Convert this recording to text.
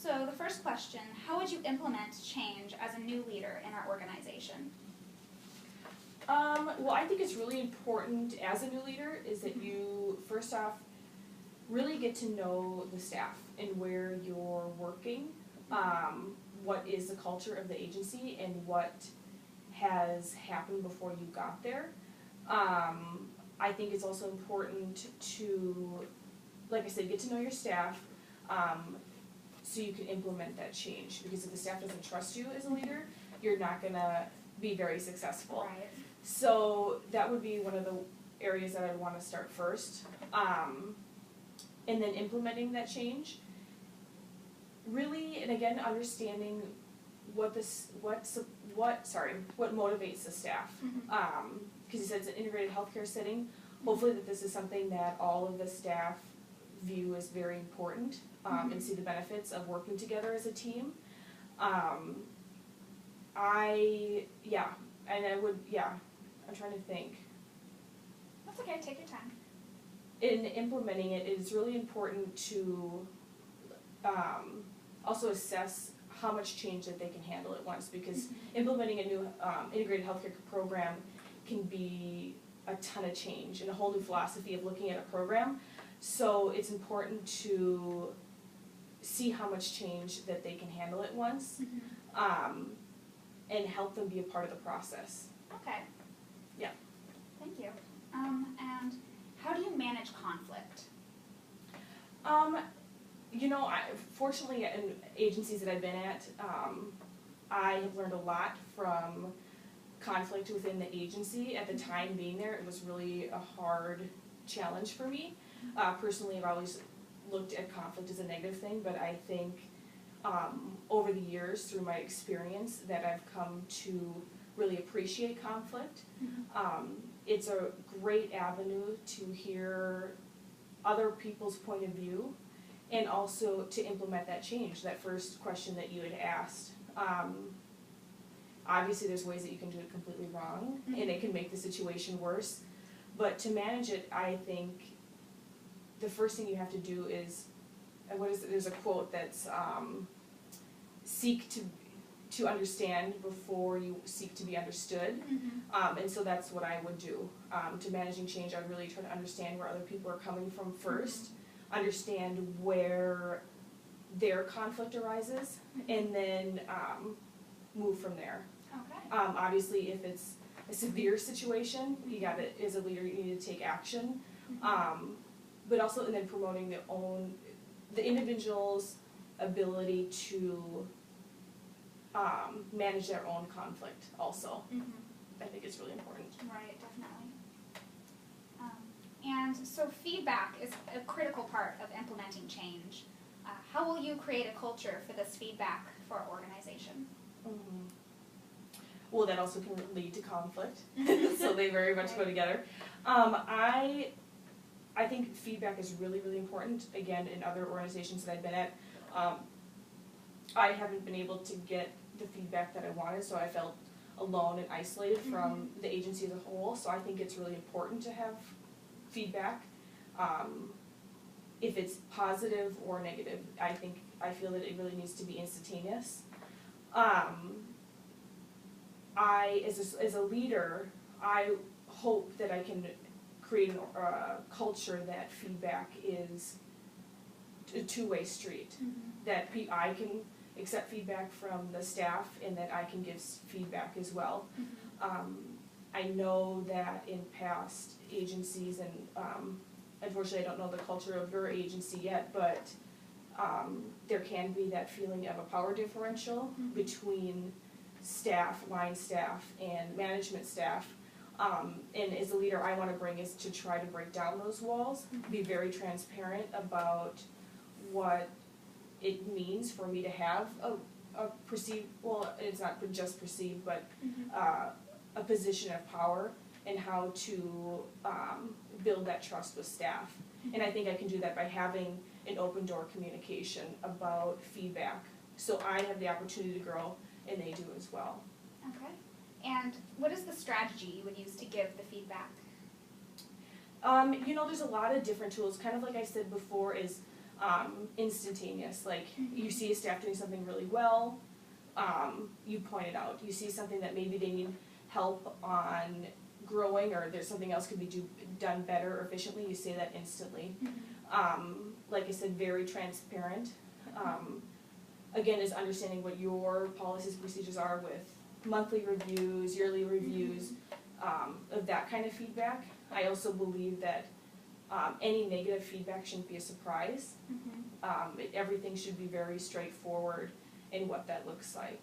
So the first question, how would you implement change as a new leader in our organization? Well, I think it's really important as a new leader is that you, first off, really get to know the staff and where you're working, what is the culture of the agency and what has happened before you got there. I think it's also important to, like I said, get to know your staff so you can implement that change, because if the staff doesn't trust you as a leader, you're not going to be very successful. Right. So that would be one of the areas that I'd want to start first. And then implementing that change. Really, and again, understanding what motivates the staff. Because you said it's an integrated healthcare setting. Hopefully that this is something that all of the staff view as very important and see the benefits of working together as a team. I'm trying to think. That's okay, take your time. In implementing it, it is really important to also assess how much change that they can handle at once, because implementing a new integrated healthcare program can be a ton of change and a whole new philosophy of looking at a program. So it's important to see how much change that they can handle at once and help them be a part of the process. Okay. Yeah. Thank you. And how do you manage conflict? Fortunately, in agencies that I've been at, I have learned a lot from conflict within the agency. At the time being there, it was really a hard challenge for me. Personally, I've always looked at conflict as a negative thing, but I think over the years, through my experience, that I've come to really appreciate conflict. It's a great avenue to hear other people's point of view and also to implement that change, that first question that you had asked. Obviously there's ways that you can do it completely wrong and it can make the situation worse, but to manage it, I think the first thing you have to do is, there's a quote that's seek to understand before you seek to be understood. And so that's what I would do. To managing change, I would really try to understand where other people are coming from first, understand where their conflict arises, and then move from there. Okay. Obviously, if it's a severe situation, you got to, as a leader, you need to take action. But also, and then promoting the individual's ability to manage their own conflict also. I think it's really important. Right, definitely. And so feedback is a critical part of implementing change. How will you create a culture for this feedback for our organization? Well, that also can lead to conflict, so they very much go together. I think feedback is really, really important. Again, in other organizations that I've been at, I haven't been able to get the feedback that I wanted, so I felt alone and isolated from the agency as a whole. So I think it's really important to have feedback. If it's positive or negative, I feel that it really needs to be instantaneous. As a leader, I hope that I can create a culture that feedback is a two-way street. That I can accept feedback from the staff and that I can give feedback as well. I know that in past agencies, and unfortunately I don't know the culture of your agency yet, but there can be that feeling of a power differential between staff, line staff, and management staff. And as a leader, I want to bring is to try to break down those walls, be very transparent about what it means for me to have a perceived, well, it's not just perceived, but a position of power, and how to build that trust with staff. And I think I can do that by having an open door communication about feedback. So I have the opportunity to grow, and they do as well. Okay. And what is the strategy you would use to give the feedback? There's a lot of different tools. Kind of like I said before, is instantaneous. Like, you see a staff doing something really well, you point it out. You see something that maybe they need help on growing, or there's something else could be done better or efficiently, you say that instantly. Like I said, very transparent. Again, is understanding what your policies and procedures are with monthly reviews, yearly reviews, of that kind of feedback. I also believe that any negative feedback shouldn't be a surprise. Everything should be very straightforward in what that looks like.